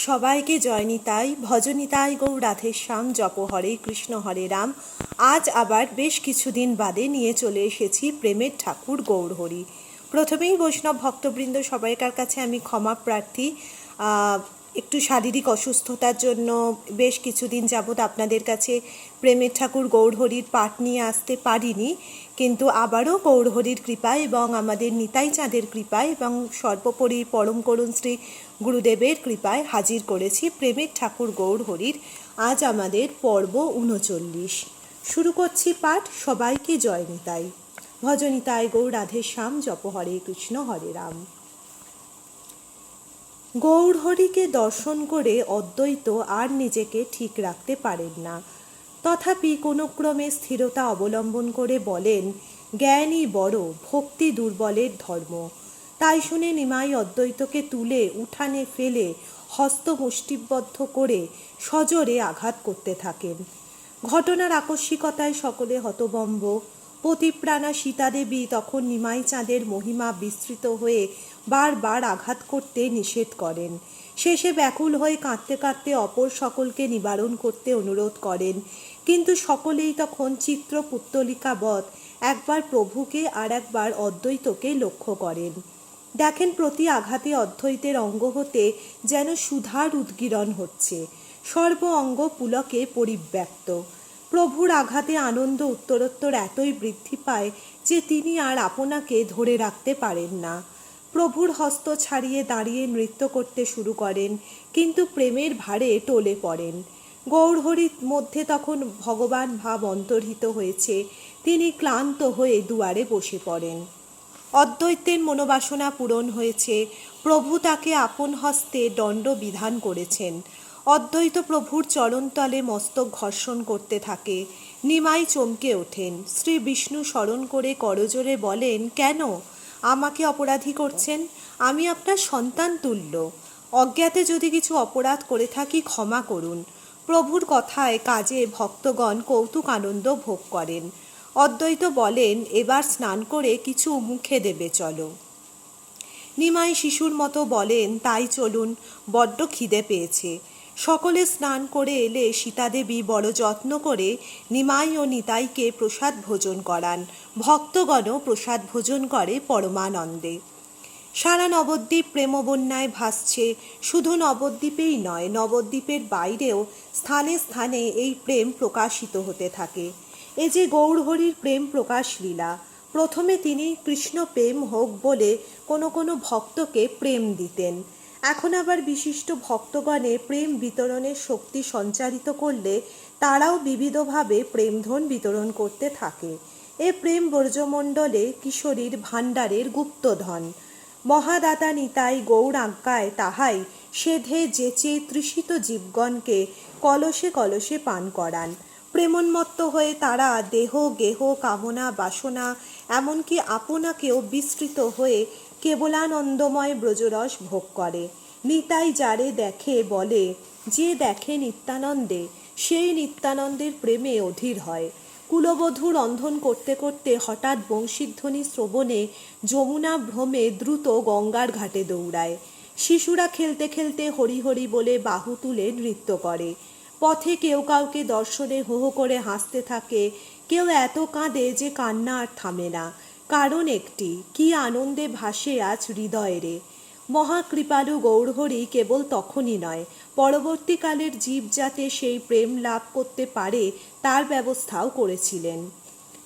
সবাইকে জয় নিতাই, ভজ নিতাই গৌর রাধেশ্যাম, জপ হরে কৃষ্ণ হরে রাম। আজ আবার বেশ কিছুদিন বাদে নিয়ে চলে এসেছি প্রেমের ঠাকুর গৌরহরি। প্রথমেই বৈষ্ণব ভক্তবৃন্দ সবাইকার কাছে আমি ক্ষমা প্রার্থী। একটু শারীরিক অসুস্থতার জন্য বেশ কিছুদিন যাবৎ আপনাদের কাছে প্রেমের ঠাকুর গৌরহরির পাঠ নিয়ে আসতে পারিনি, কিন্তু আবারও গৌরহরির কৃপায় এবং আমাদের নিতাই চাঁদের কৃপায় এবং সর্বোপরি পরম করুণ শ্রী গুরুদেবের কৃপায় হাজির করেছি প্রেমের ঠাকুর গৌরহরির। আজ আমাদের পর্ব ৩৯। শুরু করছি পাঠ। সবাইকে জয় নিতাই, ভজ নিতাই গৌর রাধেশ্যাম, জপ হরে কৃষ্ণ হরে রাম। গৌরহরিকে দর্শন করে অদ্বৈত আর নিজেকে ঠিক রাখতে পারেন না, তথাপি কোনো ক্রমে স্থিরতা অবলম্বন করে বলেন, জ্ঞানই বড়, ভক্তি দুর্বলের ধর্ম। তাই শুনে নিমাই অদ্বৈতকে তুলে উঠানে ফেলে হস্ত মুষ্টিবদ্ধ করে সজোরে আঘাত করতে থাকেন। ঘটনার আকস্মিকতায় সকলে হতভম্ব। পতিপ্রাণা সীতাদেবী তখন নিমাই চাঁদের মহিমা বিস্তৃত হয়ে বারবার আঘাত করতে নিষেধ করেন। শেষে ব্যাকুল হয়ে কাঁদতে কাঁদতে অপর সকলকে নিবারণ করতে অনুরোধ করেন, কিন্তু সকলেই তখন চিত্রপুত্তলিকাবৎ একবার প্রভুকে আর একবার অদ্বৈতকে লক্ষ্য করেন। দেখেন প্রতি আঘাতে অদ্বৈতের অঙ্গ হতে যেন সুধার উদ্গীরণ হচ্ছে, সর্ব অঙ্গ পুলকে পরিব্যাপ্ত। প্রভুর আঘাতে আনন্দ উত্তরোত্তর এতই বৃদ্ধি পায় যে তিনি আর আপনাকে ধরে রাখতে পারেন না। প্রভুর হস্ত ছাড়িয়ে দাঁড়িয়ে নৃত্য করতে শুরু করেন, কিন্তু প্রেমের ভারে টলে পড়েন। গৌরহরির মধ্যে তখন ভগবান ভাব অন্তর্হিত হয়েছে। তিনি ক্লান্ত হয়ে দুয়ারে বসে পড়েন। অদ্বৈতের মনোবাসনা পূরণ হয়েছে। প্রভু তাকে আপন হস্তে দণ্ড বিধান করেছেন। অদ্বৈত প্রভুর চরণতলে মস্তক ঘর্ষণ করতে থাকে। নিমাই চমকে ওঠেন। শ্রী বিষ্ণু স্মরণ করে করজোরে বলেন, কেন আমাকে অপরাধী করছেন? আমি আপনার সন্তান তুল্য। অজ্ঞাতে যদি কিছু অপরাধ করে থাকি ক্ষমা করুন। প্রভুর কথায় কাজে ভক্তগণ কৌতুক আনন্দ ভোগ করেন। অদ্বৈত বলেন, এবার স্নান করে কিছু মুখে দেবে চলো। নিমাই শিশুর মতো বলেন, তাই চলুন, বড্ড খিদে পেয়েছে। সকলে স্নান করে এলে সীতাদেবী বড় যত্ন করে নিমাই ও নিতাইকে প্রসাদ ভোজন করান। ভক্তগণও প্রসাদ ভোজন করে পরমানন্দে। সারা নবদ্বীপ প্রেমবন্যায় ভাসছে। শুধু নবদ্বীপেই নয়, নবদ্বীপের বাইরেও স্থানে স্থানে এই প্রেম প্রকাশিত হতে থাকে। এ যে গৌরহরির প্রেম প্রকাশ লীলা। প্রথমে তিনি কৃষ্ণ প্রেম হোক বলে কোনো কোনো ভক্তকে প্রেম দিতেন। এখন আবার বিশিষ্ট ভক্তগণে প্রেম বিতরণের শক্তি সঞ্চারিত করলে তারাও বিবিধভাবে প্রেমধন বিতরণ করতে থাকে। এ প্রেম ব্রজমণ্ডলে কিশোরীর ভাণ্ডারের গুপ্তধন। মহাদাতা নিতাই গৌর আজ্ঞায় তাহাই সেধে যেচে তৃষিত জীবগণকে কলসে কলসে পান করান। প্রেমোন্মত্ত হয়ে তারা দেহ গেহ কামনা বাসনা এমনকি আপনাকেও বিস্তৃত হয়ে কেবলানন্দময় ব্রজরস ভোগ করে। নিতাই যারে দেখে বলে, যে দেখে নিত্যানন্দে সেই নিত্যানন্দের প্রেমে অধীর হয়। কুলবধূ রন্ধন করতে করতে হঠাৎ বংশীধ্বনি শ্রবণে যমুনা ভ্রমে দ্রুত গঙ্গার ঘাটে দৌড়ায়। শিশুরা খেলতে খেলতে হরি হরি বলে বাহু তুলে নৃত্য করে। পথে কেউ কাউকে দর্শনে হো হো করে হাসতে থাকে। কেউ এত কাঁদে যে কান্না আর থামে না। কারণ একটি, কি আনন্দে ভাসে আজ হৃদয়েরে। মহাকৃপালু গৌরহরি কেবল তখনই নয়, পরবর্তীকালের জীব যাতে সেই প্রেম লাভ করতে পারে তার ব্যবস্থাও করেছিলেন।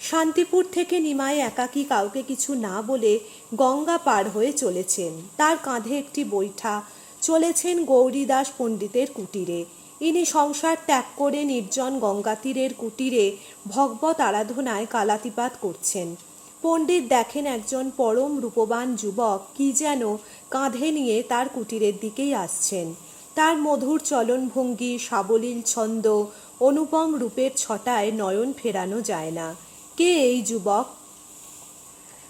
শান্তিপুর থেকে নিমাই একাকী কাউকে কিছু না বলে গঙ্গা পার হয়ে চলেছেন। তার কাঁধে একটি বৈঠা। চলেছেন গৌরীদাস পণ্ডিতের কুটিরে। ইনি সংসার ত্যাগ করে নির্জন গঙ্গাতীরের কুটিরে ভগবত আরাধনায় কালাতিপাত করছেন। পণ্ডিত দেখেন একজন পরম রূপবান যুবক কি যেন কাঁধে নিয়ে তার কুটিরের দিকেই আসছেন। তার মধুর চলনভঙ্গি, সাবলীল ছন্দ, অনুপম রূপের ছটায় নয়ন ফেরানো যায় না। কে এই যুবক?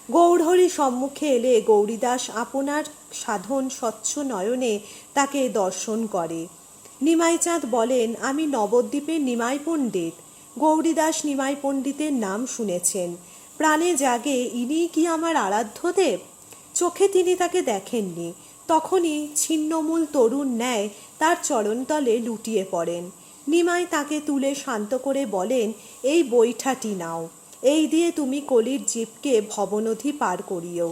গৌরহরি সম্মুখে এলে গৌরীদাস আপনার সাধন স্বচ্ছ নয়নে তাকে দর্শন করে। নিমাইচাঁদ বলেন, আমি নবদ্বীপের নিমাই পণ্ডিত। গৌরীদাস নিমাই পণ্ডিতের নাম শুনেছেন। প্রাণে জাগে, ইনি কি আমার আরাধ্য দেব? চোখে তিনি তাকে দেখেননি, তখনই ছিন্নমূল তরুণ ন্যায় তার চরণতলে লুটিয়ে পড়েন। নিমাই তাকে তুলে শান্ত করে বলেন, এই বৈঠাটি নাও, এই দিয়ে তুমি কলির জীবকে ভবনধি পার করিও।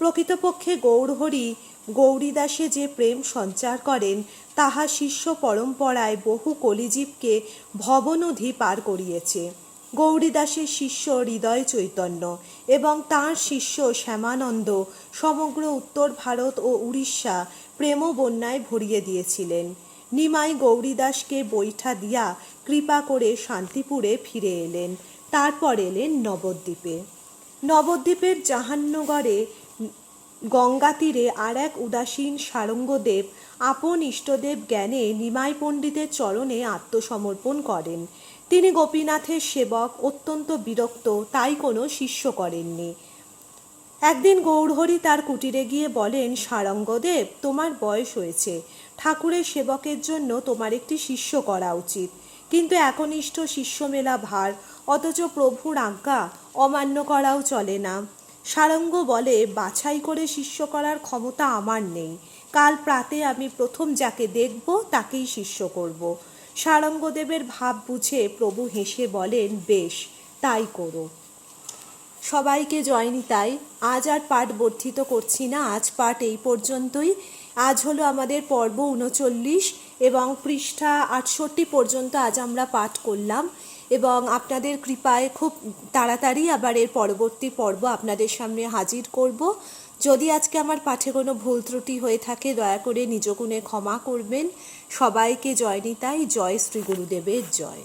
প্রকৃতপক্ষে গৌরহরি গৌরীদাসে যে প্রেম সঞ্চার করেন তাহা শিষ্য পরম্পরায় বহু কলিজীবকে ভবনধি পার করিয়েছে। গৌরীদাসের শিষ্য হৃদয় চৈতন্য এবং তাঁর শিষ্য শ্যামানন্দ সমগ্র উত্তর ভারত ও উড়িষ্যা প্রেম বন্যায় ভরিয়ে দিয়েছিলেন। নিমাই গৌরীদাসকে বৈঠা দিয়া কৃপা করে শান্তিপুরে ফিরে এলেন। তারপর এলেন নবদ্বীপে। নবদ্বীপের জাহান্নগরে গঙ্গা তীরে আর এক উদাসীন সারঙ্গদেব আপন ইষ্টদেব জ্ঞানে নিমাই পণ্ডিতের চরণে আত্মসমর্পণ করেন। তিনি গোপীনাথের সেবক, অত্যন্ত বিরক্ত, তাই কোনো শিষ্য করেননি। একদিন গৌরহরি তার কুটিরে গিয়ে বলেন, সারঙ্গদেব, তোমার বয়স হয়েছে, ঠাকুরের সেবকের জন্য তোমার একটি শিষ্য করা উচিত, কিন্তু একনিষ্ঠ শিষ্য মেলা ভার, অথচ প্রভুর আজ্ঞা অমান্য করাও চলে না। সারঙ্গ বলে, বাছাই করে শিষ্য করার ক্ষমতা আমার নেই, কাল প্রাতে আমি প্রথম যাকে দেখব তাকেই শিষ্য করব। সারঙ্গদেবের ভাব বুঝে প্রভু হেসে বলেন, বেশ, তাই করো। সবাইকে জয় নিতাই। আজ আর পাঠ বর্ধিত করছি না, আজ পাঠ এই পর্যন্তই। আজ হলো আমাদের পর্ব 39 এবং পৃষ্ঠা 68 পর্যন্ত আজ আমরা পাঠ করলাম এবং আপনাদের কৃপায় খুব তাড়াতাড়ি আবার এর পরবর্তী পর্ব আপনাদের সামনে হাজির করব। যদি আজকে আমার পাঠে কোনো ভুল ত্রুটি হয়ে থাকে দয়া করে নিজ গুণে ক্ষমা করবেন। সবাইকে জয় নিতাই। জয় শ্রী গুরুদেবের জয়।